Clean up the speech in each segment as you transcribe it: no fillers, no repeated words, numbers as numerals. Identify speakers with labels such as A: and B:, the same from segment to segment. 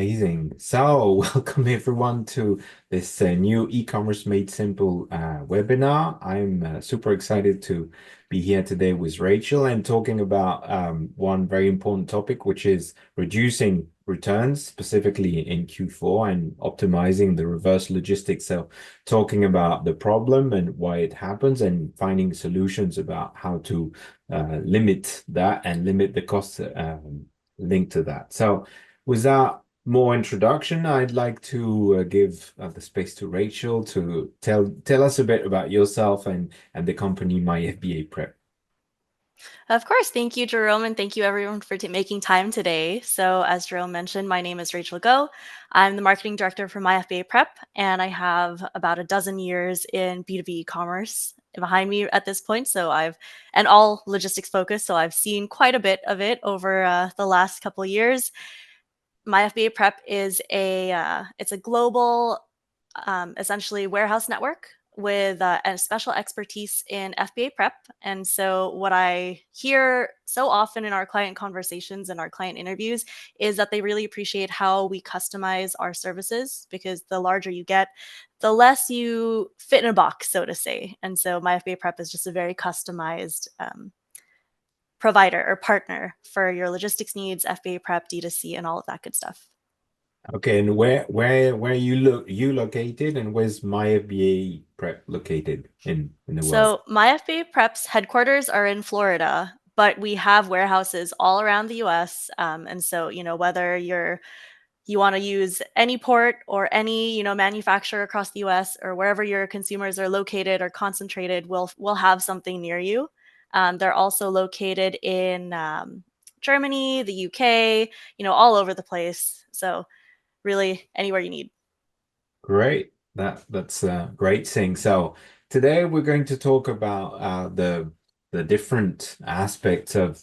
A: Amazing. So, welcome everyone to this new e-commerce made simple webinar. I'm super excited to be here today with Rachel and talking about one very important topic, which is reducing returns, specifically in Q4 and optimizing the reverse logistics. So, talking about the problem and why it happens and finding solutions about how to limit that and limit the costs linked to that. So, without more introduction, I'd like to give the space to Rachel to tell us a bit about yourself and the company My FBA Prep.
B: Of course. Thank you, Jerome, and thank you everyone for making time today. So, as Jerome mentioned, my name is Rachel Go. I'm the marketing director for my FBA Prep, and I have about a dozen years in B2B commerce behind me at this point. And all logistics focused. So, I've seen quite a bit of it over the last couple of years. My FBA Prep is it's a global, essentially warehouse network with a special expertise in FBA prep. And so, what I hear so often in our client conversations and our client interviews is that they really appreciate how we customize our services because the larger you get, the less you fit in a box, so to say. And so, my FBA prep is just a very customized provider or partner for your logistics needs, FBA prep, D2C, and all of that good stuff.
A: Okay, and where you located and where's My FBA Prep located in the world?
B: So my FBA Prep's headquarters are in Florida, but we have warehouses all around the US. And so, whether you want to use any port or any, manufacturer across the US or wherever your consumers are located or concentrated, we'll have something near you. They're also located in Germany, the UK, all over the place. So really anywhere you need.
A: Great. That's a great thing. So today we're going to talk about the different aspects of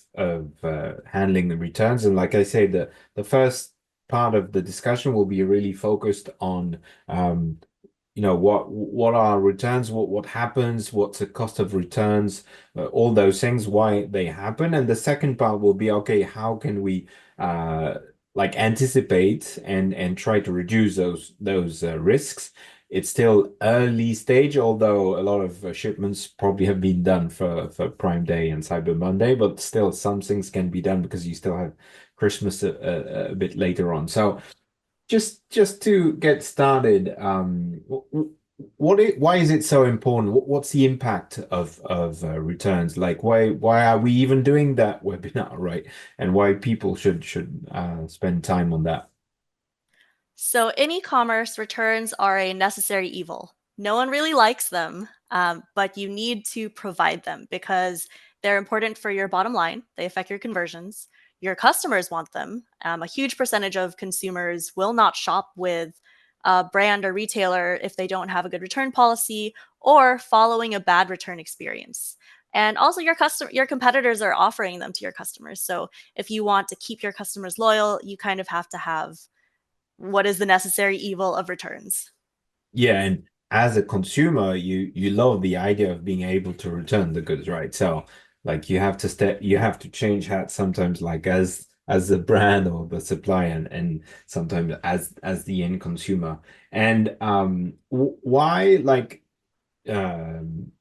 A: handling the returns. And like I said, the first part of the discussion will be really focused on what are returns, what happens, what's the cost of returns, all those things, why they happen. And the second part will be, okay, how can we uh like anticipate and try to reduce those risks. It's still early stage, although a lot of shipments probably have been done for Prime Day and Cyber Monday, but still some things can be done because you still have Christmas a bit later on. So just to get started, why is it so important? What's the impact of returns? Like why are we even doing that webinar, right? And why people should spend time on that?
B: So in e-commerce, returns are a necessary evil. No one really likes them, but you need to provide them because they're important for your bottom line. They affect your conversions. Your customers want them. A huge percentage of consumers will not shop with a brand or retailer if they don't have a good return policy or following a bad return experience. And also your competitors are offering them to your customers. So if you want to keep your customers loyal, you kind of have to have what is the necessary evil of returns.
A: Yeah, and as a consumer, you love the idea of being able to return the goods, right? So like you have to change hats sometimes, like as the brand or the supplier, and sometimes as the end consumer. And why um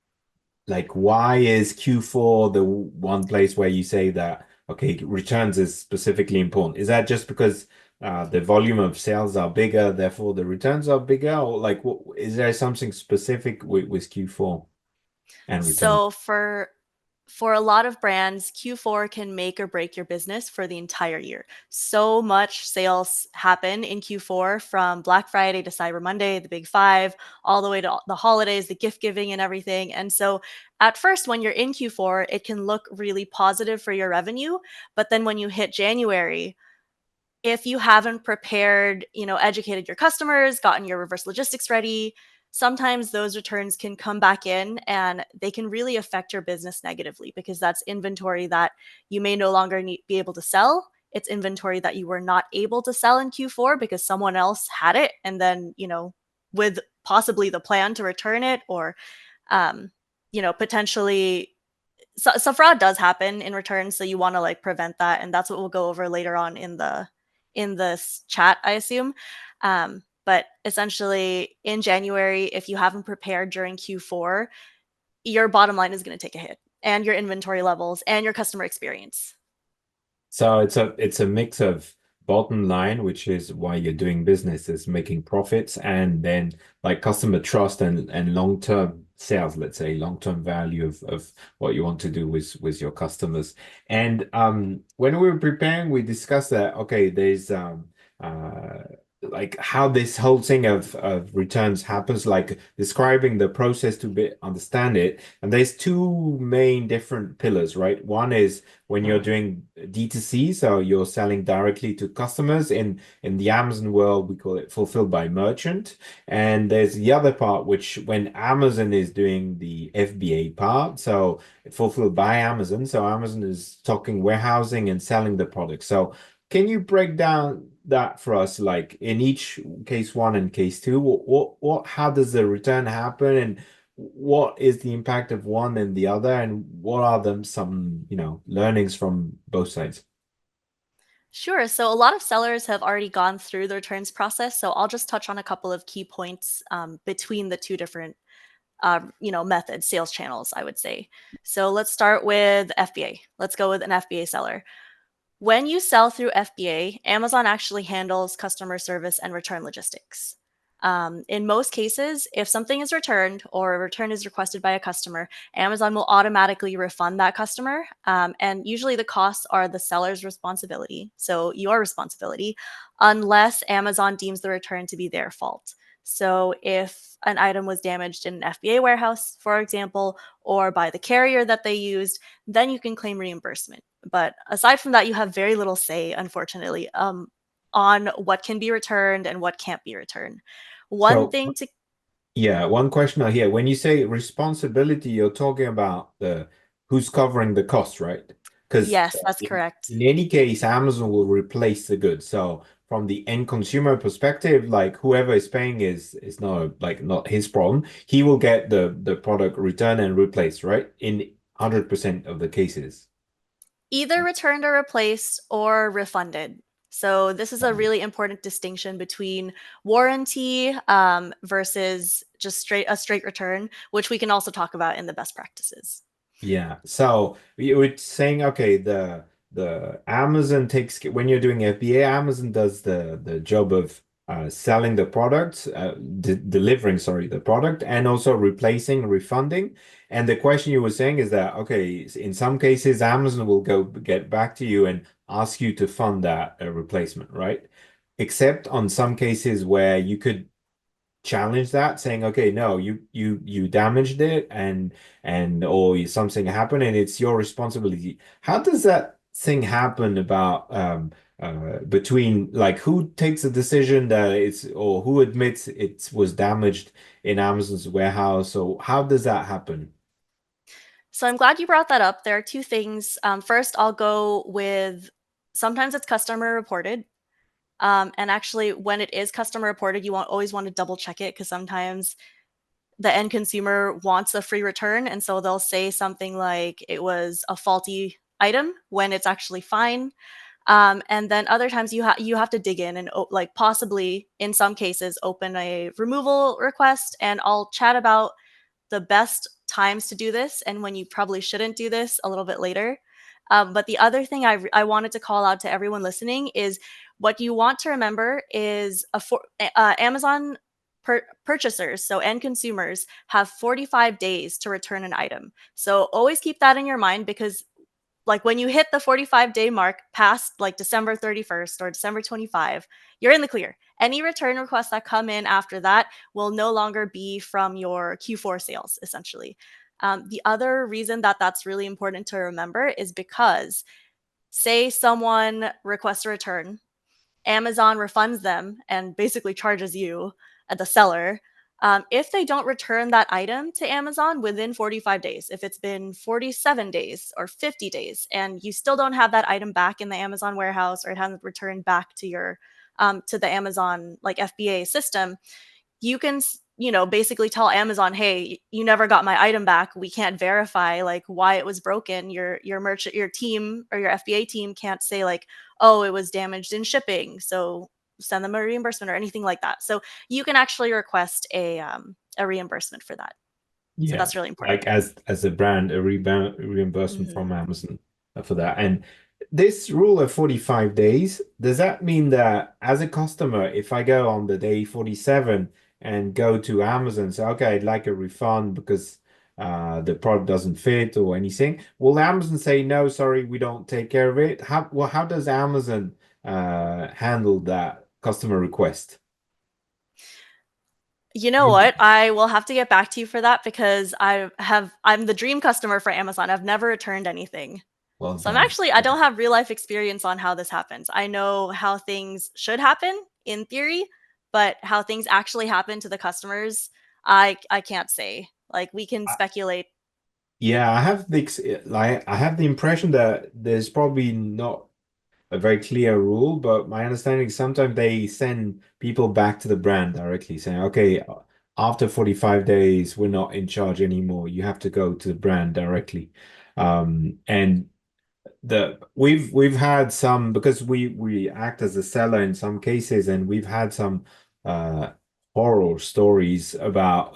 A: why is Q4 the one place where you say that, okay, returns is specifically important? Is that just because the volume of sales are bigger, therefore the returns are bigger? Or like, is there something specific with Q4 and returns?
B: So for a lot of brands, Q4 can make or break your business for the entire year. So much sales happen in Q4 from Black Friday to Cyber Monday, the big five, all the way to the holidays, the gift giving and everything. And so at first, when you're in Q4, it can look really positive for your revenue. But then when you hit January, if you haven't prepared, educated your customers, gotten your reverse logistics ready, sometimes those returns can come back in and they can really affect your business negatively because that's inventory that you may no longer be able to sell. It's inventory that you were not able to sell in Q4 because someone else had it. And then, with possibly the plan to return it or, potentially so fraud does happen in returns. So you want to like prevent that. And that's what we'll go over later on in in this chat, I assume. But essentially, in January, if you haven't prepared during Q4, your bottom line is going to take a hit, and your inventory levels and your customer experience.
A: So it's a mix of bottom line, which is why you're doing business, is making profits, and then like customer trust and long-term sales, let's say long-term value of what you want to do with your customers. And when we were preparing, we discussed that okay, there's uh like how this whole thing of returns happens, like describing the process to be understand it. And there's two main different pillars, right? One is when you're doing D2C, so you're selling directly to customers. In the Amazon world, we call it fulfilled by merchant. And there's the other part, which when Amazon is doing the FBA part, so fulfilled by Amazon. So Amazon is talking warehousing and selling the product. So can you break down that for us, like in each case one and case two, how does the return happen, and what is the impact of one and the other, and what are some, learnings from both sides?
B: Sure. So a lot of sellers have already gone through the returns process. So I'll just touch on a couple of key points between the two different, methods, sales channels, I would say. So let's start with FBA. Let's go with an FBA seller. When you sell through FBA, Amazon actually handles customer service and return logistics. In most cases, if something is returned or a return is requested by a customer, Amazon will automatically refund that customer. And usually the costs are the seller's responsibility, so your responsibility, unless Amazon deems the return to be their fault. So if an item was damaged in an FBA warehouse, for example, or by the carrier that they used, then you can claim reimbursement. But aside from that, you have very little say, unfortunately, on what can be returned and what can't be returned. One
A: So
B: thing to
A: yeah, one question I hear when you say responsibility, you're talking about the who's covering the cost, right? Because
B: Yes, that's correct.
A: in any case, Amazon will replace the goods. So from the end consumer perspective, like whoever is paying is not like not his problem. He will get the product returned and replaced, right? In 100% of the cases.
B: Either returned or replaced or refunded. So this is a really important distinction between warranty versus just straight return, which we can also talk about in the best practices.
A: Yeah. So you were saying, okay, the Amazon takes when you're doing FBA, Amazon does the job of selling the product, delivering, sorry, the product, and also replacing, refunding. And the question you were saying is that, okay, in some cases, Amazon will go get back to you and ask you to fund that replacement, right? Except on some cases where you could challenge that, saying, okay, no, you damaged it, and or something happened and it's your responsibility. How does that thing happen about between like who takes the decision that it's, or who admits it was damaged in Amazon's warehouse? So how does that happen?
B: So I'm glad you brought that up. There are two things. First, I'll go with sometimes it's customer reported. And actually, when it is customer reported, you always want to double check it because sometimes the end consumer wants a free return. And so they'll say something like it was a faulty item when it's actually fine. And then other times you have to dig in and like possibly in some cases open a removal request. And I'll chat about the best times to do this and when you probably shouldn't do this a little bit later. But the other thing I wanted to call out to everyone listening is what you want to remember is Amazon purchasers, so end consumers, have 45 days to return an item. So always keep that in your mind because like when you hit the 45-day mark past like December 31st or December 25, you're in the clear. Any return requests that come in after that will no longer be from your Q4 sales, essentially. The other reason that that's really important to remember is because, say, someone requests a return, Amazon refunds them and basically charges you, the seller, if they don't return that item to Amazon within 45 days. If it's been 47 days or 50 days and you still don't have that item back in the Amazon warehouse or it hasn't returned back to your to the Amazon like FBA system, you can basically tell Amazon, hey, you never got my item back. We can't verify like why it was broken. Your merchant, your team or your FBA team can't say like, oh, it was damaged in shipping. So send them a reimbursement or anything like that. So you can actually request a reimbursement for that. So
A: Yeah,
B: that's really important.
A: like as a brand, a reimbursement
B: Mm-hmm.
A: from Amazon for that. And this rule of 45 days, does that mean that as a customer, if I go on the day 47 and go to Amazon, say, okay, I'd like a refund because the product doesn't fit or anything, will Amazon say, no, sorry, we don't take care of it? How does Amazon handle that customer request?
B: You know what? I will have to get back to you for that because I'm the dream customer for Amazon. I've never returned anything.
A: Well
B: So
A: done.
B: I don't have real life experience on how this happens. I know how things should happen in theory, but how things actually happen to the customers, I can't say. Like we can speculate.
A: Yeah, I have the impression that there's probably not a very clear rule, but my understanding is sometimes they send people back to the brand directly saying, okay, after 45 days, we're not in charge anymore. You have to go to the brand directly. And the we've had some because we act as a seller in some cases, and we've had some uh horror stories about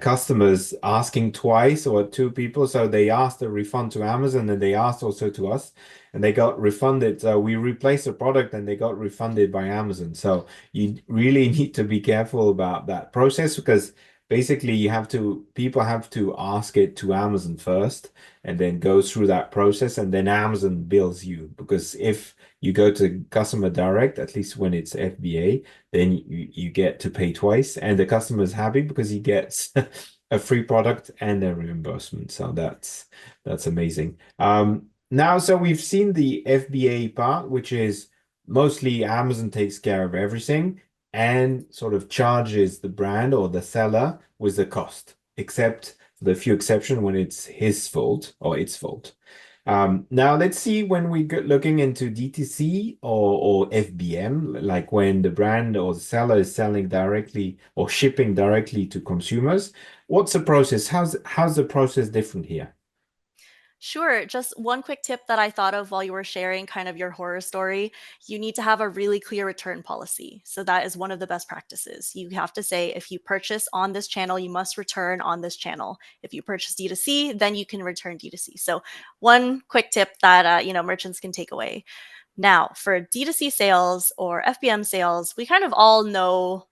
A: customers asking twice or two people. So they asked a refund to Amazon and they asked also to us, and they got refunded. So we replaced the product and they got refunded by Amazon. So you really need to be careful about that process, because basically people have to ask it to Amazon first and then go through that process, and then Amazon bills you. Because if you go to customer direct, at least when it's FBA, then you get to pay twice, and the customer is happy because he gets a free product and a reimbursement. So that's amazing. Now, so we've seen the FBA part, which is mostly Amazon takes care of everything and sort of charges the brand or the seller with the cost, except the few exception when it's his fault or its fault. Now let's see when we get looking into DTC or FBM, like when the brand or the seller is selling directly or shipping directly to consumers. What's the process? How's the process different here?
B: Sure. Just one quick tip that I thought of while you were sharing kind of your horror story. You need to have a really clear return policy. So, that is one of the best practices. You have to say, if you purchase on this channel, you must return on this channel. If you purchase D2C, then you can return D2C. So, one quick tip that, merchants can take away. Now, for D2C sales or FBM sales, we kind of all know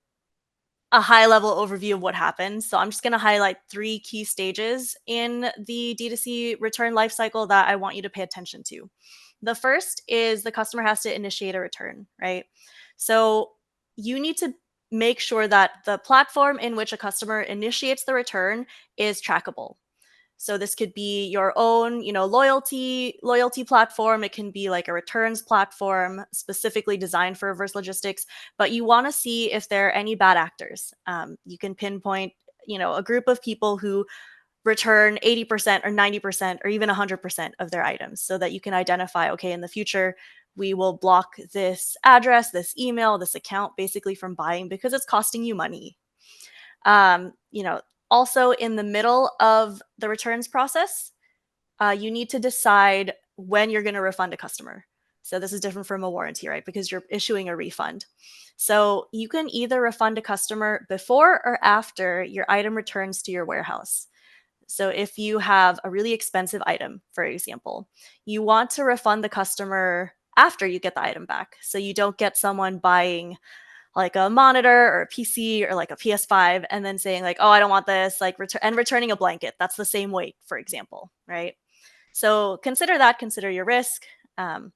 B: a high level overview of what happens. So I'm just going to highlight three key stages in the D2C return lifecycle that I want you to pay attention to. The first is the customer has to initiate a return, right? So you need to make sure that the platform in which a customer initiates the return is trackable. So this could be your own, loyalty platform. It can be like a returns platform specifically designed for reverse logistics. But you want to see if there are any bad actors. You can pinpoint, a group of people who return 80% or 90% or even 100% of their items, so that you can identify, okay, in the future we will block this address, this email, this account basically from buying because it's costing you money. Um, you know, Also in the middle of the returns process, you need to decide when you're going to refund a customer. So this is different from a warranty, right? Because you're issuing a refund. So you can either refund a customer before or after your item returns to your warehouse. So if you have a really expensive item, for example, you want to refund the customer after you get the item back. So you don't get someone buying like a monitor or a PC or like a PS5 and then saying like, "Oh, I don't want this," like returning a blanket. That's the same weight, for example, right? So consider that, consider your risk,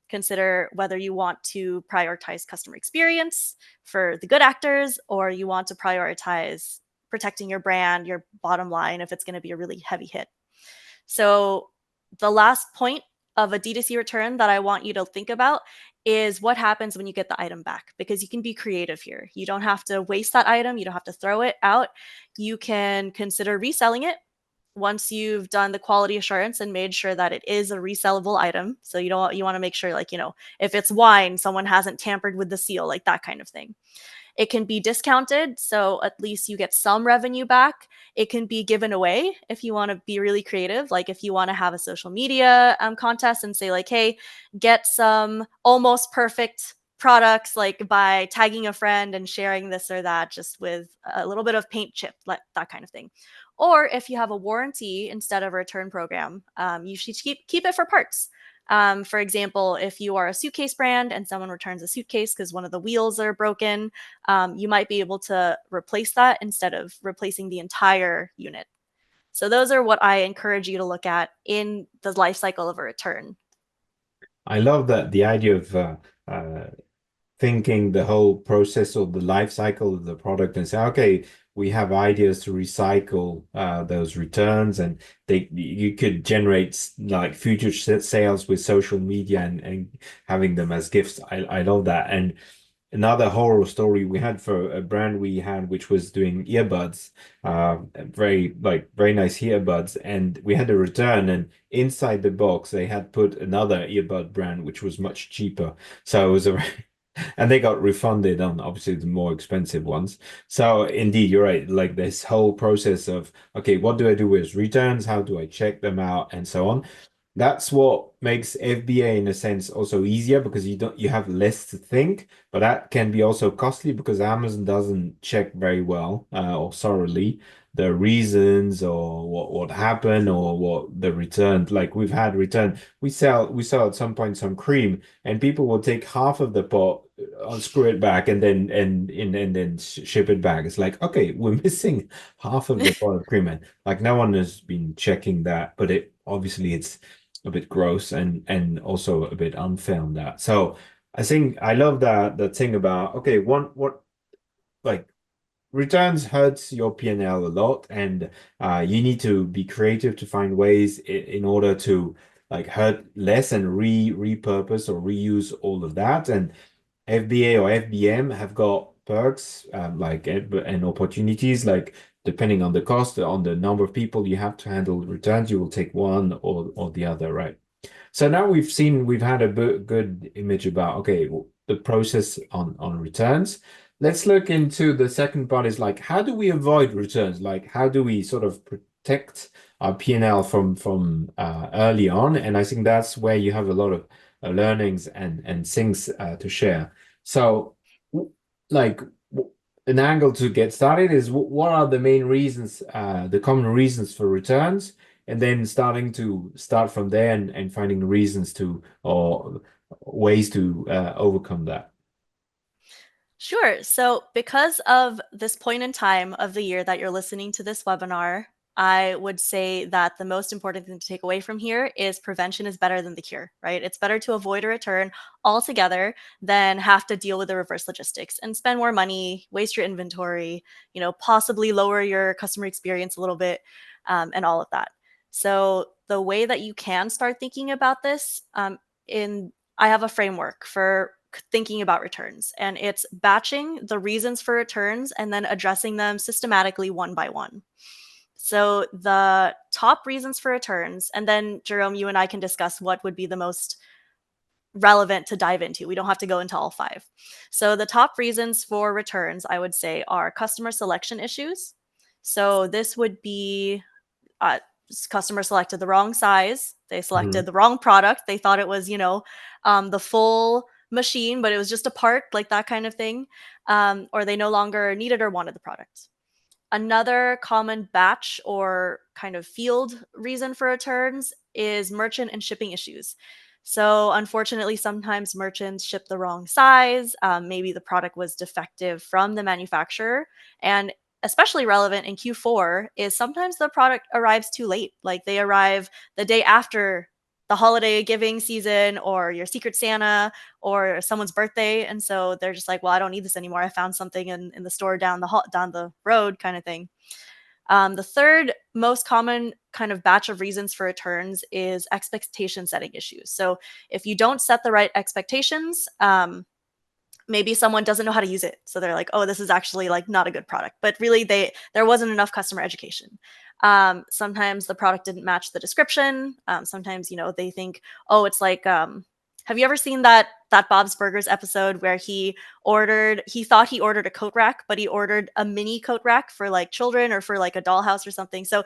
B: consider whether you want to prioritize customer experience for the good actors, or you want to prioritize protecting your brand, your bottom line, if it's going to be a really heavy hit. So the last point of a D2C return that I want you to think about is what happens when you get the item back, because you can be creative here. You don't have to waste that item, you don't have to throw it out. You can consider reselling it once you've done the quality assurance and made sure that it is a resellable item. So you want to make sure, like, if it's wine, someone hasn't tampered with the seal, like that kind of thing. It can be discounted, so at least you get some revenue back. It can be given away if you want to be really creative. Like if you want to have a social media contest and say like, hey, get some almost perfect products like by tagging a friend and sharing this or that just with a little bit of paint chip, like that kind of thing. Or if you have a warranty instead of a return program, you should keep it for parts. For example, if you are a suitcase brand and someone returns a suitcase because one of the wheels are broken, you might be able to replace that instead of replacing the entire unit. So those are what I encourage you to look at in the life cycle of a return.
A: I love that the idea of uh, thinking the whole process or the life cycle of the product and say, okay, we have ideas to recycle those returns, and you could generate like future sales with social media and having them as gifts. I love that. And another horror story we had for a brand we had, which was doing earbuds, very nice earbuds, and we had a return, and inside the box they had put another earbud brand which was much cheaper. So it was a and they got refunded on obviously the more expensive ones. So indeed, you're right. Like this whole process of, okay, what do I do with returns? How do I check them out? And so on. That's what makes FBA in a sense also easier because you have less to think, but that can be also costly because Amazon doesn't check very well or thoroughly the reasons or what happened or what the return. Like we've had return, we sell at some point some cream, and people will take half of the pot, unscrew it back, and then ship it back. It's like, okay, we're missing half of the pot of cream, and like no one has been checking that, but it obviously it's a bit gross and also a bit unfair on that. So I think I love that thing about, okay, one what like returns hurts your P&L a lot, and you need to be creative to find ways in order to like hurt less and repurpose or reuse all of that. And FBA or FBM have got perks like and opportunities like depending on the cost, on the number of people you have to handle returns, you will take one or the other, right? So now we've had a good image about, okay, the process on returns. Let's look into the second part is like, how do we avoid returns? Like, how do we sort of protect our P&L from early on? And I think that's where you have a lot of learnings and things to share. So, like, an angle to get started is what are the main reasons, the common reasons for returns? And then start from there and finding reasons to or ways to overcome that.
B: Sure. So, because of this point in time of the year that you're listening to this webinar, I would say that the most important thing to take away from here is prevention is better than the cure, right? It's better to avoid a return altogether than have to deal with the reverse logistics and spend more money, waste your inventory, possibly lower your customer experience a little bit, and all of that. So, the way that you can start thinking about this, in I have a framework for thinking about returns, and it's batching the reasons for returns and then addressing them systematically one by one. So the top reasons for returns, and then Jerome, you and I can discuss what would be the most relevant to dive into. We don't have to go into all five. So the top reasons for returns, I would say, are customer selection issues. So this would be uh, customer selected the wrong size. They
A: Mhm.
B: selected the wrong product. They thought it was, the full machine, but it was just a part, like that kind of thing. Or they no longer needed or wanted the product. Another common batch or kind of field reason for returns is merchant and shipping issues. So, unfortunately, sometimes merchants ship the wrong size. Maybe the product was defective from the manufacturer. And especially relevant in Q4 is sometimes the product arrives too late. Like they arrive the day after the holiday giving season or your secret Santa or someone's birthday. And so they're just like, well, I don't need this anymore. I found something in the store down the road kind of thing. The third most common kind of batch of reasons for returns is expectation setting issues. So if you don't set the right expectations, maybe someone doesn't know how to use it, so they're like, oh, this is actually like not a good product, but really there wasn't enough customer education. Sometimes the product didn't match the description. Sometimes they think, oh, it's like, have you ever seen that that Bob's Burgers episode where he thought he ordered a coat rack, but he ordered a mini coat rack for like children or for like a dollhouse or something. So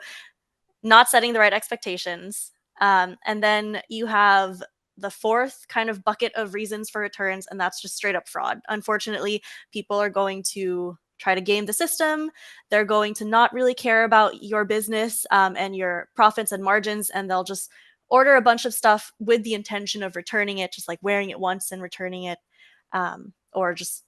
B: not setting the right expectations. And then you have the fourth kind of bucket of reasons for returns, and that's just straight up fraud. Unfortunately, people are going to try to game the system. They're going to not really care about your business and your profits and margins, and they'll just order a bunch of stuff with the intention of returning it, just like wearing it once and returning it, or just,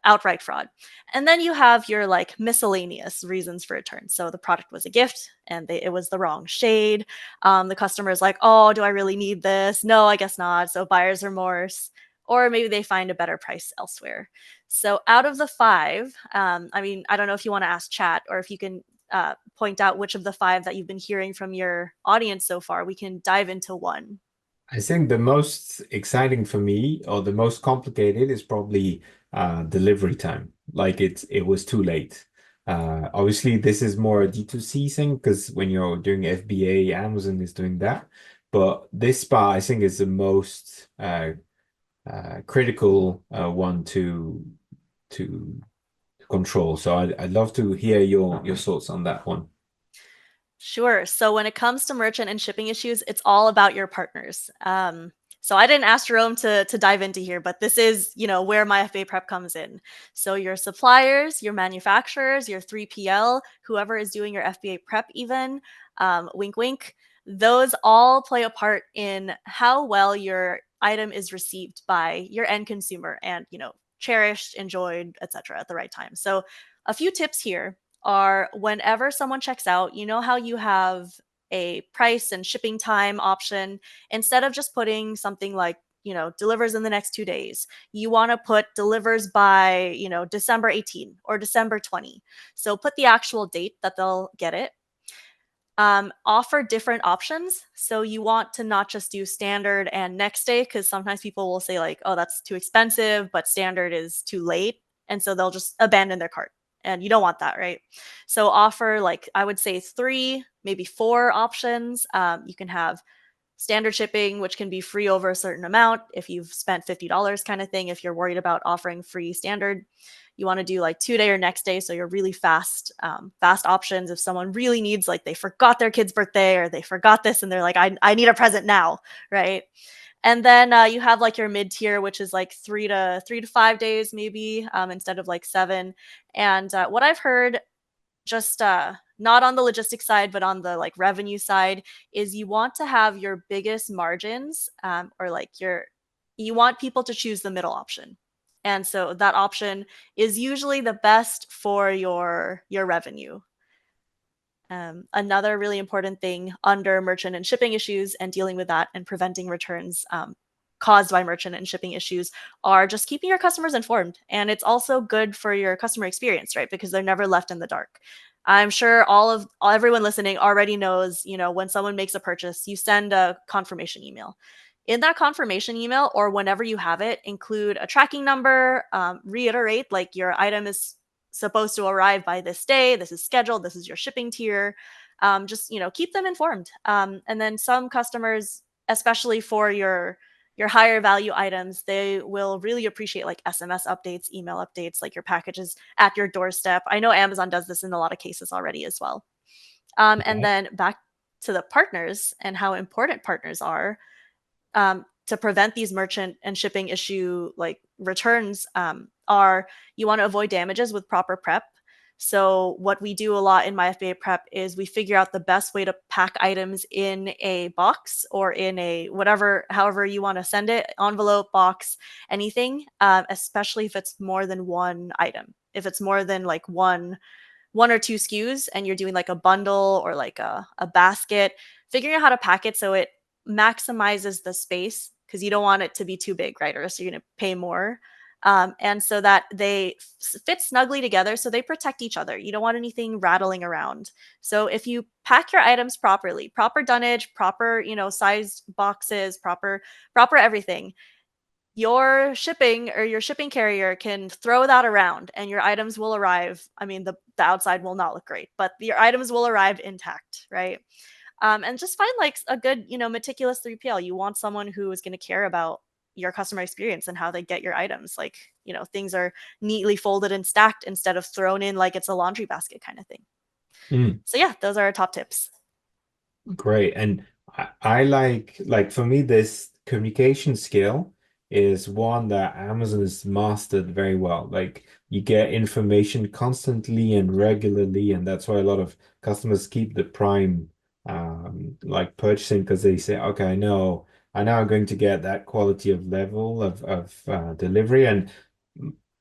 B: outright fraud. And then you have your like miscellaneous reasons for return. So the product was a gift and it was the wrong shade. The customer is like, oh, do I really need this? No, I guess not. So buyer's remorse. Or maybe they find a better price elsewhere. So out of the five, I don't know if you want to ask chat or if you can point out which of the five that you've been hearing from your audience so far. We can dive into one.
A: I think the most exciting for me, or the most complicated, is probably delivery time. Like it was too late. Obviously, this is more a D2C thing because when you're doing FBA, Amazon is doing that. But this part, I think, is the most critical one to control. So I'd love to hear your thoughts on that one.
B: Sure. So when it comes to merchant and shipping issues, it's all about your partners. So I didn't ask Jerome to dive into here, but this is, where my FBA prep comes in. So your suppliers, your manufacturers, your 3PL, whoever is doing your FBA prep even, wink wink, those all play a part in how well your item is received by your end consumer and, cherished, enjoyed, etc. at the right time. So a few tips here are whenever someone checks out, you know how you have a price and shipping time option, instead of just putting something like, delivers in the next 2 days, you want to put delivers by, December 18 or December 20. So put the actual date that they'll get it. Offer different options. So you want to not just do standard and next day, because sometimes people will say, like, oh, that's too expensive, but standard is too late. And so they'll just abandon their cart. And you don't want that, right? So offer, like, I would say three, maybe four options. You can have standard shipping, which can be free over a certain amount if you've spent $50 kind of thing. If you're worried about offering free standard, you want to do like 2 day or next day. So you're really fast options. If someone really needs, like they forgot their kid's birthday or they forgot this and they're like, I need a present now. Right. And then you have like your mid tier, which is like 3 to 5 days, maybe instead of like 7. And what I've heard, just not on the logistics side, but on the like revenue side, is you want to have your biggest margins, or like you want people to choose the middle option. And so that option is usually the best for your revenue. Another really important thing under merchant and shipping issues and dealing with that and preventing returns caused by merchant and shipping issues are just keeping your customers informed. And it's also good for your customer experience, right? Because they're never left in the dark. I'm sure everyone listening already knows, when someone makes a purchase, you send a confirmation email. In that confirmation email, or whenever you have it, include a tracking number, reiterate like your item is supposed to arrive by this day, this is scheduled, this is your shipping tier. Just, keep them informed. And then some customers, especially for your higher value items, they will really appreciate like SMS updates, email updates, like your packages at your doorstep. I know Amazon does this in a lot of cases already as well. And then back to the partners and how important partners are, to prevent these merchant and shipping issue like returns, are you want to avoid damages with proper prep. So what we do a lot in my FBA prep is we figure out the best way to pack items in a box or in a whatever, however you want to send it, envelope, box, anything, especially if it's more than one item. If it's more than like one or two SKUs and you're doing like a bundle or like a basket, figuring out how to pack it so it maximizes the space, because you don't want it to be too big, right? Or else you're going to pay more. And so that they fit snugly together so they protect each other. You don't want anything rattling around. So if you pack your items properly, proper dunnage, proper, sized boxes, proper everything, your shipping or your shipping carrier can throw that around and your items will arrive. I mean, the outside will not look great, but your items will arrive intact, right? And just find like a good, meticulous 3PL. You want someone who is going to care about your customer experience and how they get your items. Like, things are neatly folded and stacked instead of thrown in like it's a laundry basket kind of thing.
A: Mm.
B: So yeah, those are our top tips.
A: Great. And I like for me, this communication skill is one that Amazon has mastered very well. Like you get information constantly and regularly, and that's why a lot of customers keep the Prime like purchasing because they say, okay, I know I'm going to get that quality of level of delivery. And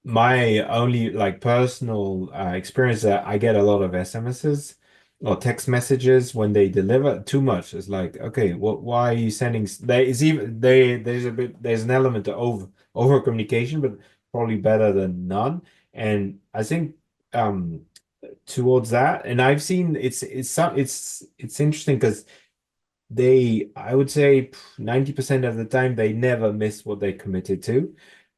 A: my only like personal experience that I get a lot of SMSs or text messages when they deliver too much. It's like, okay, why are you sending? There is even there's an element of over communication, but probably better than none. And I think um towards that, and I've seen it's interesting because I would say 90% of the time they never miss what they committed to.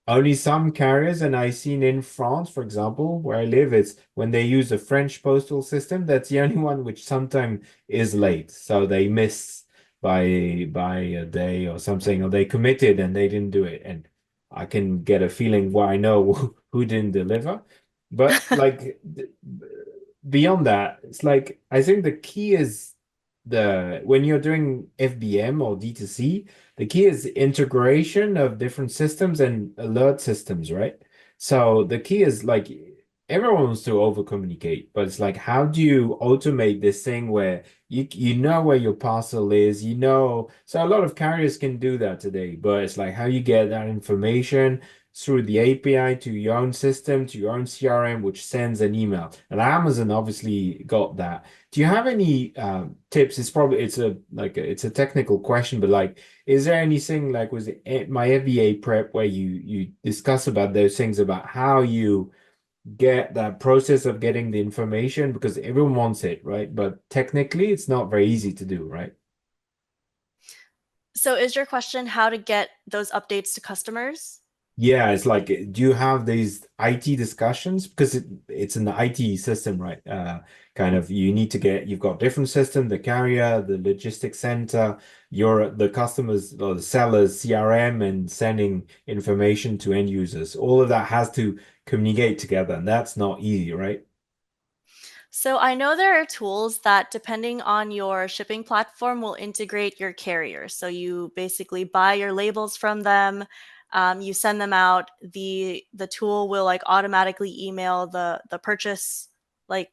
A: Only some carriers, and I've seen in France, for example, where I live, it's when they use a French postal system, that's the only one which sometimes is late. So they miss by a day or something, or they committed and they didn't do it. And I can get a feeling why I know who didn't deliver. But like beyond that, it's like I think the key is the when you're doing FBM or D2C, the key is integration of different systems and alert systems, right? So the key is like everyone wants to over communicate, but it's like how do you automate this thing where you know where your parcel is, you know. So a lot of carriers can do that today, but it's like how you get that information through the API to your own system, to your own CRM, which sends an email. And Amazon obviously got that. Do you have any tips? It's a technical question, but like, is there anything like was it my FBA prep where you discuss about those things about how you get that process of getting the information because everyone wants it, right? But technically, it's not very easy to do, right?
B: So is your question how to get those updates to customers?
A: Yeah, it's like, do you have these IT discussions? Because it's an IT system, right? Kind of, you've got different system, the carrier, the logistics center, the customers or the sellers, CRM, and sending information to end users. All of that has to communicate together, and that's not easy, right?
B: So I know there are tools that, depending on your shipping platform, will integrate your carrier. So you basically buy your labels from them, you send them out. The tool will like automatically email the purchase, like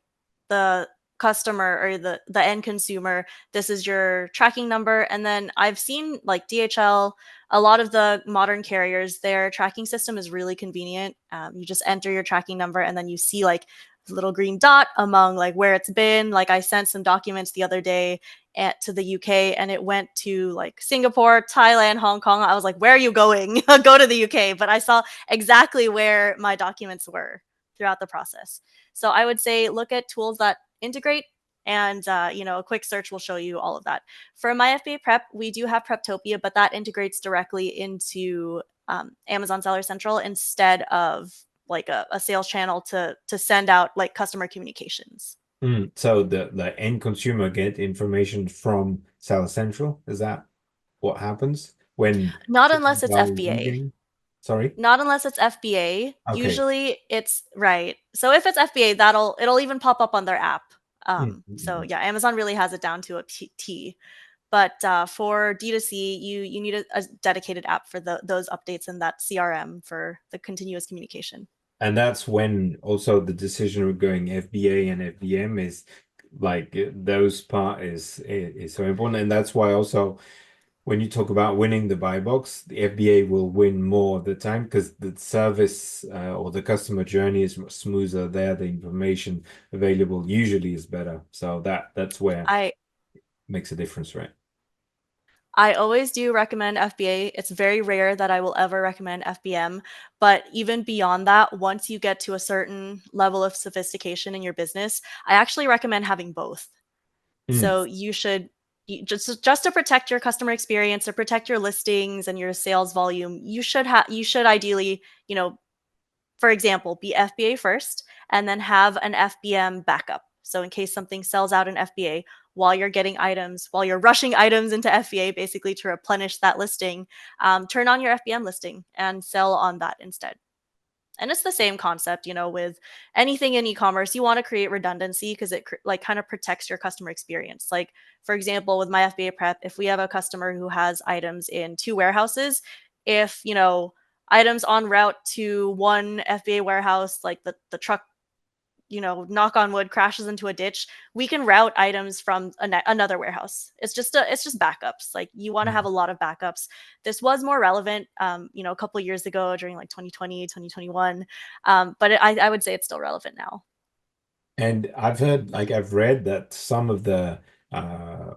B: the customer or the end consumer. This is your tracking number, and then I've seen like DHL. A lot of the modern carriers, their tracking system is really convenient. You just enter your tracking number, and then you see like little green dot among like where it's been. Like I sent some documents the other day to the UK and it went to like Singapore, Thailand, Hong Kong. I was like, where are you going? Go to the UK. But I saw exactly where my documents were throughout the process. So I would say look at tools that integrate and a quick search will show you all of that. For my FBA prep, we do have Preptopia, but that integrates directly into Amazon Seller Central instead of like a sales channel to send out like customer communications.
A: So the end consumer get information from Seller Central. Is that what happens when
B: Not
A: things
B: unless it's
A: are
B: FBA.
A: leaving? Sorry.
B: Not unless it's FBA.
A: Okay.
B: Usually it's right. So if it's FBA, it'll even pop up on their app. So
A: Mm.
B: yeah, Amazon really has it down to a T. But for D2C, you need a dedicated app for those updates and that CRM for the continuous communication.
A: And that's when also the decision of going FBA and FBM is like those part is so important. And that's why also when you talk about winning the buy box, the FBA will win more of the time because the service or the customer journey is much smoother there. The information available usually is better. So that's where
B: I
A: it makes a difference, right?
B: I always do recommend FBA. It's very rare that I will ever recommend FBM. But even beyond that, once you get to a certain level of sophistication in your business, I actually recommend having both.
A: Mm.
B: So just to protect your customer experience, to protect your listings and your sales volume, you should ideally, for example, be FBA first and then have an FBM backup. So in case something sells out in FBA, while you're getting items, while you're rushing items into FBA basically to replenish that listing, turn on your FBM listing and sell on that instead. And it's the same concept, with anything in e-commerce. You want to create redundancy because it like kind of protects your customer experience. Like, for example, with my FBA prep, if we have a customer who has items in two warehouses, if items en route to one FBA warehouse, like the truck, knock on wood, crashes into a ditch, we can route items from another warehouse. It's just backups. Like, you want to have a lot of backups. This was more relevant, a couple years ago during like 2020, 2021, but I would say it's still relevant now.
A: And I've read that some of the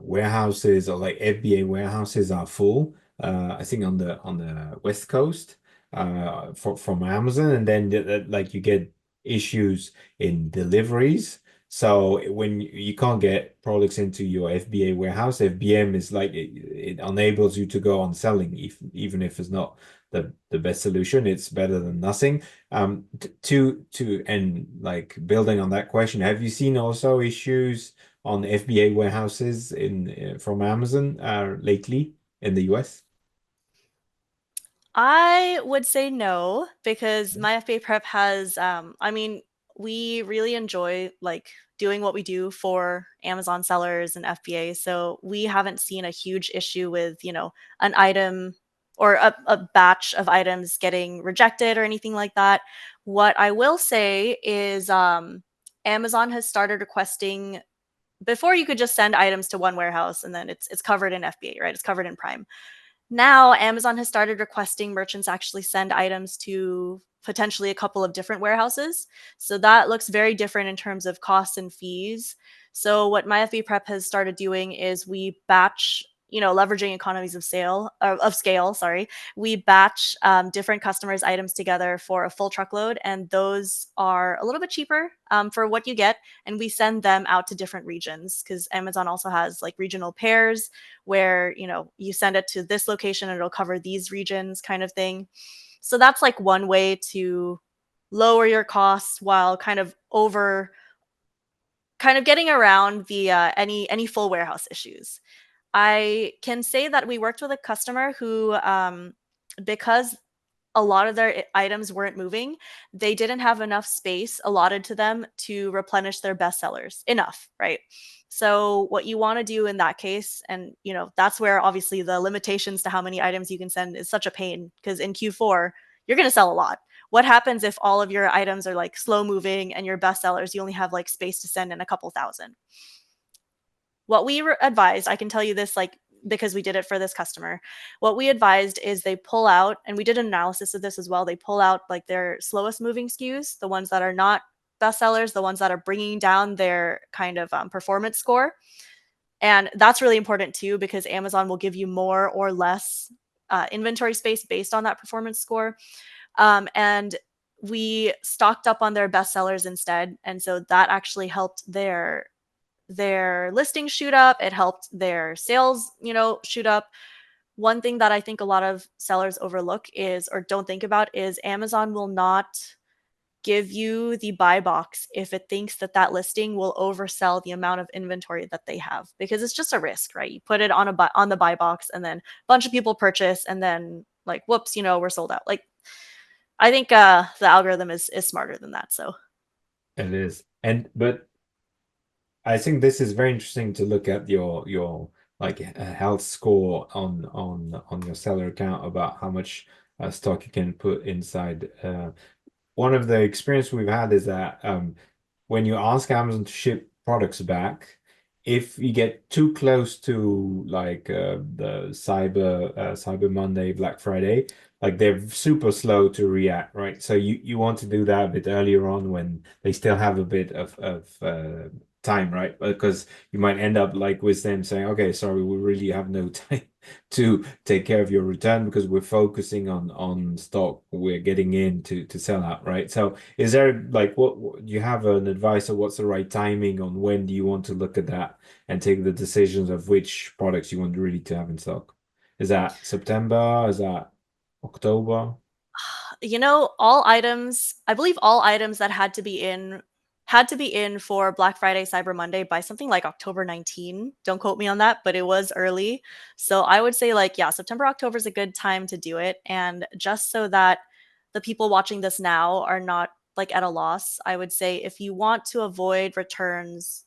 A: warehouses or like FBA warehouses are full. I think on the West Coast from Amazon, and then like you get issues in deliveries. So when you can't get products into your FBA warehouse, FBM is like it enables you to go on selling, even if it's not the best solution. It's better than nothing. To and like building on that question, have you seen also issues on FBA warehouses in from Amazon lately in the US?
B: I would say no, because my FBA prep has, I mean, we really enjoy like doing what we do for Amazon sellers and FBA. So we haven't seen a huge issue with, an item or a batch of items getting rejected or anything like that. What I will say is, Amazon has started requesting. Before, you could just send items to one warehouse and then it's covered in FBA, right? It's covered in Prime. Now, Amazon has started requesting merchants actually send items to potentially a couple of different warehouses. So that looks very different in terms of costs and fees. So what MyFB Prep has started doing is we batch, leveraging economies of scale. Sorry, we batch different customers' items together for a full truckload, and those are a little bit cheaper for what you get. And we send them out to different regions because Amazon also has like regional pairs where you send it to this location and it'll cover these regions, kind of thing. So that's like one way to lower your costs while kind of getting around the any full warehouse issues. I can say that we worked with a customer who, because a lot of their items weren't moving, they didn't have enough space allotted to them to replenish their best sellers enough, right? So what you want to do in that case, and that's where obviously the limitations to how many items you can send is such a pain, because in Q4 you're going to sell a lot. What happens if all of your items are like slow moving and your best sellers you only have like space to send in a couple thousand? What we advised, I can tell you this, like, because we did it for this customer. What we advised is they pull out, and we did an analysis of this as well. They pull out like their slowest moving SKUs, the ones that are not bestsellers, the ones that are bringing down their kind of performance score. And that's really important too, because Amazon will give you more or less inventory space based on that performance score. And we stocked up on their bestsellers instead. And so that actually helped their listings shoot up. It helped their sales, shoot up. One thing that I think a lot of sellers overlook is, or don't think about, is Amazon will not give you the buy box if it thinks that that listing will oversell the amount of inventory that they have, because it's just a risk, right? You put it on the buy box and then a bunch of people purchase and then like, whoops, we're sold out. Like, I think the algorithm is smarter than that. So
A: It is. And but I think this is very interesting to look at your like health score on your seller account about how much stock you can put inside. One of the experience we've had is that when you ask Amazon to ship products back, if you get too close to like the Cyber Monday, Black Friday, like they're super slow to react, right? So you want to do that a bit earlier on when they still have a bit of time, right? Because you might end up like with them saying, okay, sorry, we really have no time to take care of your return because we're focusing on stock we're getting in to sell out, right? So is there like what do you have an advice of what's the right timing on when do you want to look at that and take the decisions of which products you want really to have in stock? Is that September? Is that October?
B: all items, I believe all items that had to be in for Black Friday, Cyber Monday by something like October 19. Don't quote me on that, but it was early. So I would say, like, yeah, September, October is a good time to do it. And just so that the people watching this now are not like at a loss, I would say if you want to avoid returns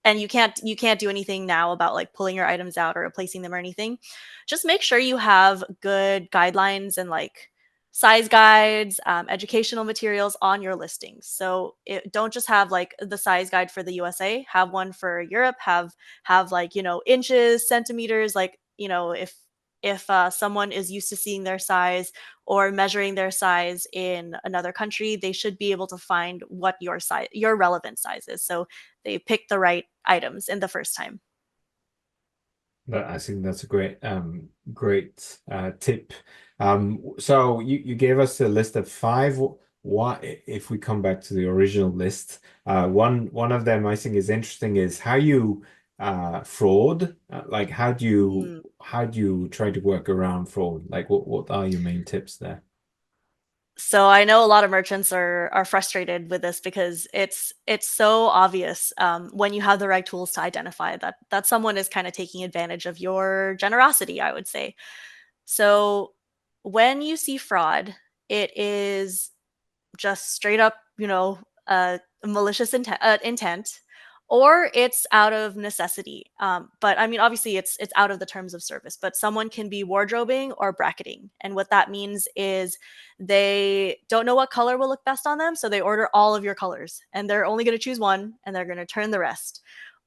B: and you can't do anything now about like pulling your items out or replacing them or anything, just make sure you have good guidelines and like size guides, educational materials on your listings. So don't just have like the size guide for the USA, have one for Europe, have like, inches, centimeters, like, if someone is used to seeing their size or measuring their size in another country, they should be able to find what your relevant size is. So they pick the right items in the first time.
A: But I think that's a great tip. So you gave us a list of five. What if we come back to the original list? One of them I think is interesting is how you fraud. Like
B: Mm.
A: how do you try to work around fraud? Like what are your main tips there?
B: So I know a lot of merchants are frustrated with this because it's so obvious, when you have the right tools to identify that someone is kind of taking advantage of your generosity, I would say. So when you see fraud, it is just straight up, malicious intent, or it's out of necessity. But I mean, obviously, it's out of the terms of service. But someone can be wardrobing or bracketing, and what that means is they don't know what color will look best on them, so they order all of your colors, and they're only going to choose one, and they're going to turn the rest.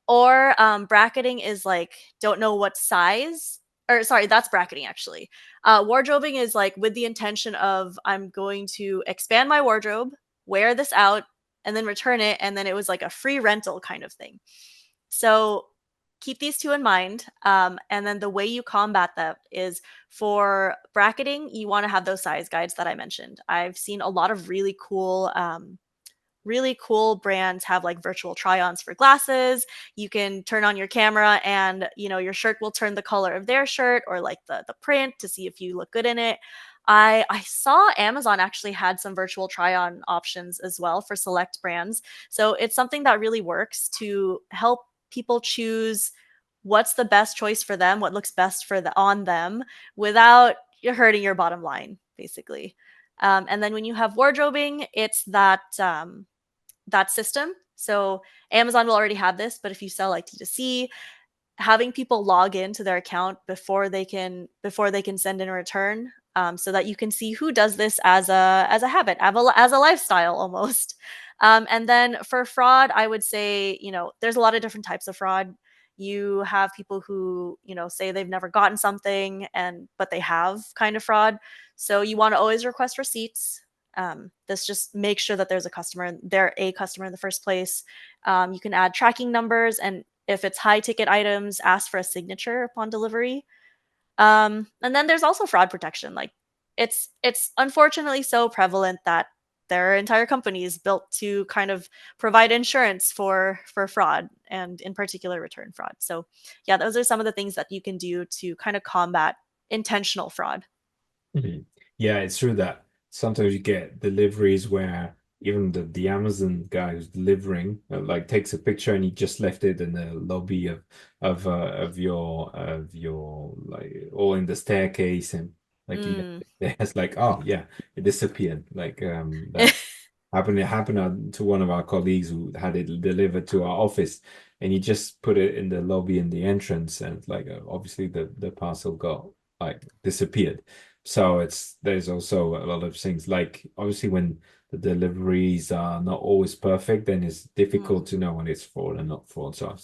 B: Or bracketing is like don't know what size, or sorry, that's bracketing actually. Wardrobing is like with the intention of I'm going to expand my wardrobe, wear this out, and then return it, and then it was like a free rental kind of thing. So keep these two in mind. And then the way you combat that is for bracketing, you want to have those size guides that I mentioned. I've seen a lot of really cool brands have like virtual try-ons for glasses. You can turn on your camera and your shirt will turn the color of their shirt or like the print to see if you look good in it. I saw Amazon actually had some virtual try-on options as well for select brands. So it's something that really works to help people choose what's the best choice for them, what looks best on them without hurting your bottom line, basically. And then when you have wardrobing, it's that system. So Amazon will already have this, but if you sell like D2C, having people log into their account before they can send in a return, so that you can see who does this as a habit, as a lifestyle almost. And then for fraud, I would say there's a lot of different types of fraud. You have people who say they've never gotten something but they have kind of fraud. So you want to always request receipts. This just makes sure that they're a customer in the first place. You can add tracking numbers, and if it's high ticket items, ask for a signature upon delivery. And then there's also fraud protection. Like it's unfortunately so prevalent that there are entire companies built to kind of provide insurance for fraud and in particular return fraud. So yeah, those are some of the things that you can do to kind of combat intentional fraud.
A: Mhm. Yeah, it's true that sometimes you get deliveries where even the Amazon guy who's delivering like takes a picture and he just left it in the lobby of your like or in the staircase and like he left
B: Mm.
A: it there. It's like, oh yeah, it disappeared. Like that it happened to one of our colleagues who had it delivered to our office, and he just put it in the lobby in the entrance, and like obviously the parcel got like disappeared. So there's also a lot of things like obviously when the deliveries are not always perfect, then it's difficult
B: Mm.
A: to know when it's fraud and not fraud. So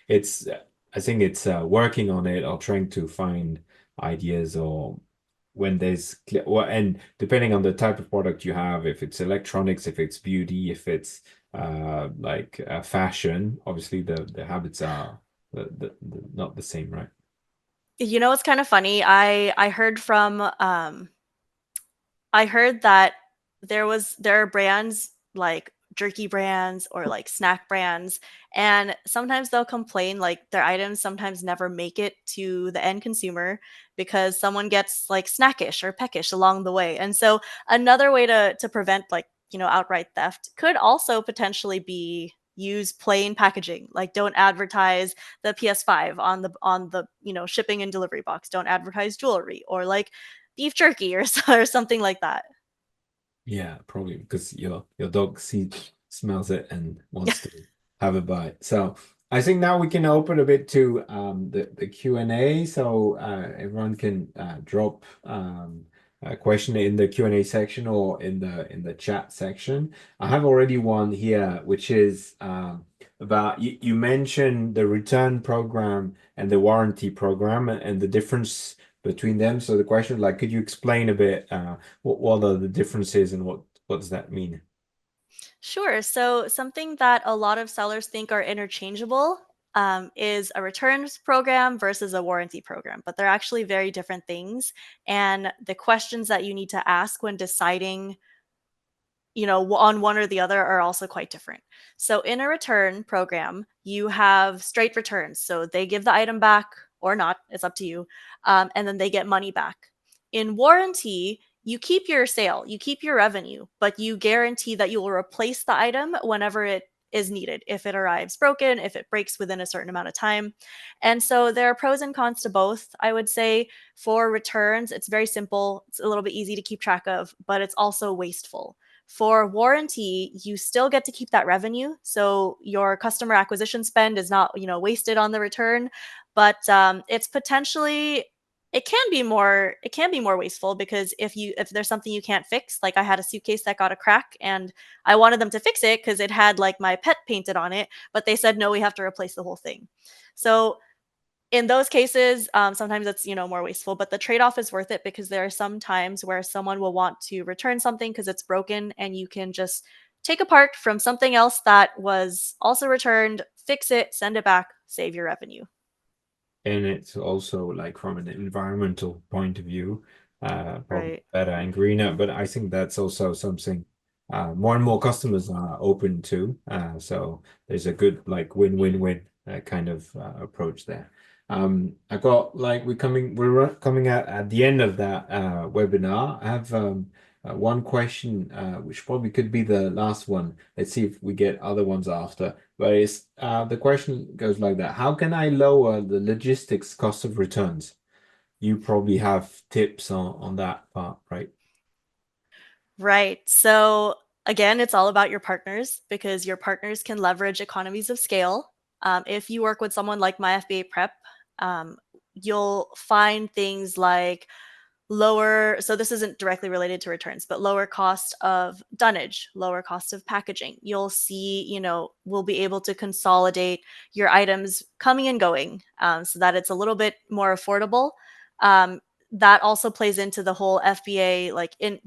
A: it's I think it's working on it or trying to find ideas or when there's clear well, and depending on the type of product you have, if it's electronics, if it's beauty, if it's like fashion, obviously the habits are not the same, right?
B: It's kind of funny. I heard that there are brands like jerky brands or like snack brands, and sometimes they'll complain like their items sometimes never make it to the end consumer because someone gets like snackish or peckish along the way. And so another way to prevent like outright theft could also potentially be use plain packaging. Like, don't advertise the PS5 on the shipping and delivery box. Don't advertise jewelry or like beef jerky or or something like that.
A: Yeah, probably because your dog smells it and wants to have a bite. So I think now we can open a bit to the Q&A, so everyone can drop a question in the Q&A section or in the chat section. I have already one here, which is about you mentioned the return program and the warranty program and the difference between them. So the question, like, could you explain a bit? What are the differences and what does that mean?
B: Sure. So, something that a lot of sellers think are interchangeable is a returns program versus a warranty program, but they're actually very different things. And the questions that you need to ask when deciding on one or the other are also quite different. So in a return program, you have straight returns. So they give the item back or not, it's up to you. And then they get money back. In warranty, you keep your sale, you keep your revenue, but you guarantee that you will replace the item whenever it is needed, if it arrives broken, if it breaks within a certain amount of time. And so there are pros and cons to both. I would say for returns, it's very simple, it's a little bit easy to keep track of, but it's also wasteful. For warranty, you still get to keep that revenue. So your customer acquisition spend is not, wasted on the return, but it's potentially it can be more wasteful because if there's something you can't fix, like I had a suitcase that got a crack and I wanted them to fix it because it had like my pet painted on it, but they said no, we have to replace the whole thing. So in those cases, sometimes it's more wasteful, but the trade-off is worth it because there are some times where someone will want to return something because it's broken, and you can just take apart from something else that was also returned, fix it, send it back, save your revenue.
A: And it's also like from an environmental point of view, probably
B: Right.
A: better and greener. But I think that's also something more and more customers are open to. So there's a good like win-win-win kind of approach there. I got like we're coming at the end of that webinar. I have one question, which probably could be the last one. Let's see if we get other ones after. But it's the question goes like that: how can I lower the logistics cost of returns? You probably have tips on that part, right?
B: Right. So again, it's all about your partners because your partners can leverage economies of scale. If you work with someone like my FBA prep, um, you'll find things like lower, so this isn't directly related to returns, but lower cost of dunnage, lower cost of packaging. You'll see, we'll be able to consolidate your items coming and going, so that it's a little bit more affordable. um, that also plays into the whole FBA, like in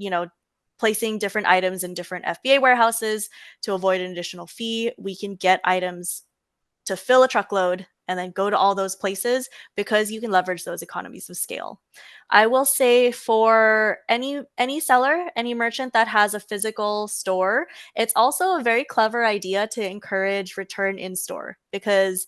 B: placing different items in different FBA warehouses to avoid an additional fee. We can get items to fill a truckload and then go to all those places because you can leverage those economies of scale. I will say for any seller, any merchant that has a physical store, it's also a very clever idea to encourage return in store because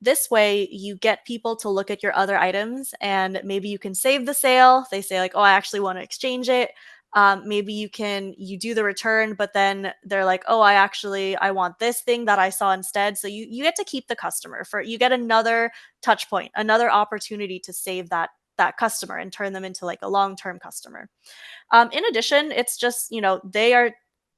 B: this way you get people to look at your other items and maybe you can save the sale. They say like, "Oh, I actually want to exchange it." Maybe you do the return, but then they're like, "Oh, I want this thing that I saw instead." So you get to keep the customer, for you get another touch point, another opportunity to save that customer and turn them into like a long-term customer. In addition, it's just, they are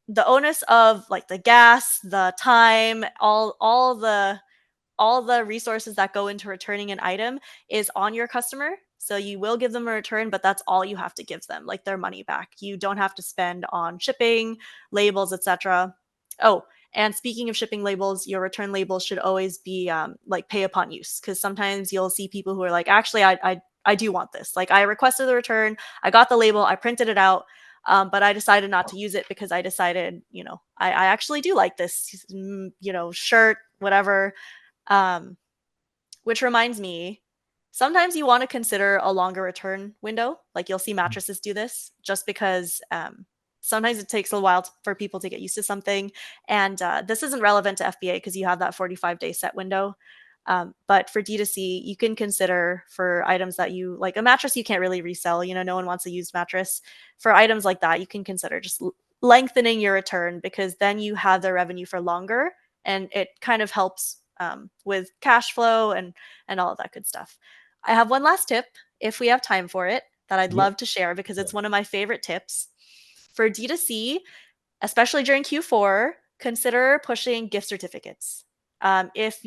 B: the onus of like the gas, the time, all the resources that go into returning an item is on your customer. So you will give them a return, but that's all you have to give them, like their money back. You don't have to spend on shipping, labels, etc. Oh, and speaking of shipping labels, your return labels should always be like pay upon use, because sometimes you'll see people who are like, actually, I do want this. Like I requested the return, I got the label, I printed it out, but I decided not to use it because I decided, I actually do like this, shirt, whatever. Um, which reminds me, sometimes you want to consider a longer return window. Like you'll see mattresses do this just because sometimes it takes a while for people to get used to something. And this isn't relevant to FBA because you have that 45-day set window. But for D2C, you can consider for items that you like a mattress you can't really resell. No one wants a used mattress. For items like that, you can consider just lengthening your return because then you have the revenue for longer and it kind of helps with cash flow and all of that good stuff. I have one last tip if we have time for it that I'd
A: Yeah.
B: love to share because it's one of my favorite tips. For D2C, especially during Q4, consider pushing gift certificates. If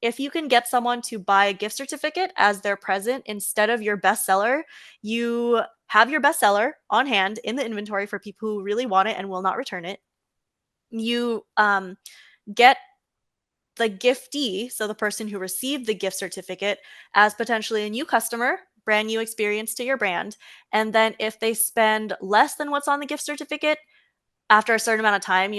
B: if you can get someone to buy a gift certificate as their present instead of your bestseller, you have your bestseller on hand in the inventory for people who really want it and will not return it. You get the giftee, so the person who received the gift certificate, as potentially a new customer, brand new experience to your brand. And then if they spend less than what's on the gift certificate, after a certain amount of time,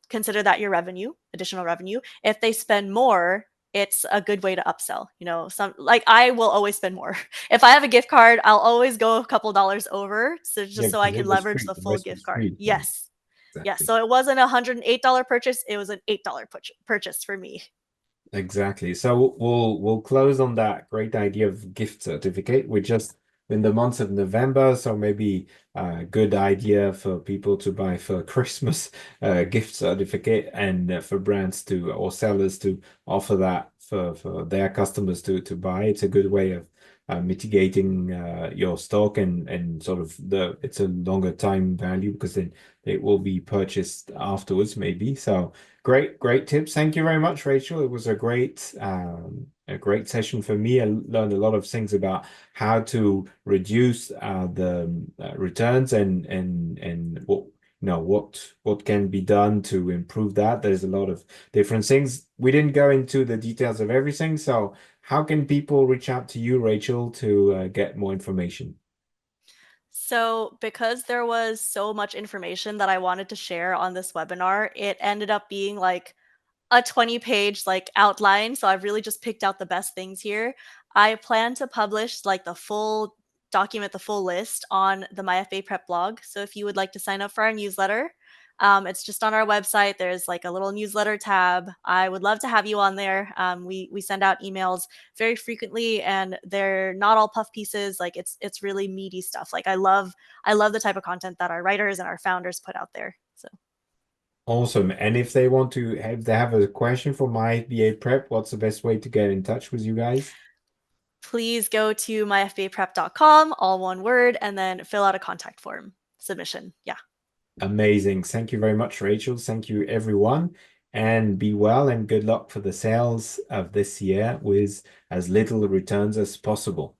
B: consider that your revenue, additional revenue. If they spend more, it's a good way to upsell. Some like I will always spend more. If I have a gift card, I'll always go a couple dollars over, so
A: Yeah,
B: just so I
A: because
B: can
A: it was
B: leverage
A: free.
B: the
A: The
B: full
A: rest
B: gift
A: was
B: card.
A: free. Yeah,
B: Yes. Yes.
A: exactly.
B: So it wasn't $108 purchase, it was an $8 purchase for me.
A: Exactly. So we'll close on that great idea of gift certificate. We're just in the month of November, so maybe a good idea for people to buy for Christmas gift certificate and for brands to or sellers to offer that for their customers to buy. It's a good way of mitigating your stock and sort of it's a longer time value because then it will be purchased afterwards maybe. So great tips. Thank you very much, Rachel. It was a great session for me. I learned a lot of things about how to reduce the returns and what can be done to improve that. There's a lot of different things. We didn't go into the details of everything. So how can people reach out to you, Rachel, to get more information?
B: So, because there was so much information that I wanted to share on this webinar, it ended up being like a 20-page like outline, so I've really just picked out the best things here. I plan to publish like the full list on the MyFA Prep blog. So if you would like to sign up for our newsletter, it's just on our website. There's like a little newsletter tab. I would love to have you on there. We send out emails very frequently, and they're not all puff pieces. Like it's really meaty stuff. Like I love the type of content that our writers and our founders put out there. So
A: Awesome. And if they have a question for my FBA prep, what's the best way to get in touch with you guys?
B: please go to myfbaprep.com, all one word, and then fill out a contact form submission. Yeah.
A: Amazing. Thank you very much, Rachel. Thank you, everyone. And be well and good luck for the sales of this year with as little returns as possible.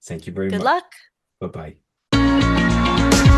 A: Thank you very
B: Good
A: much.
B: luck.
A: Bye bye.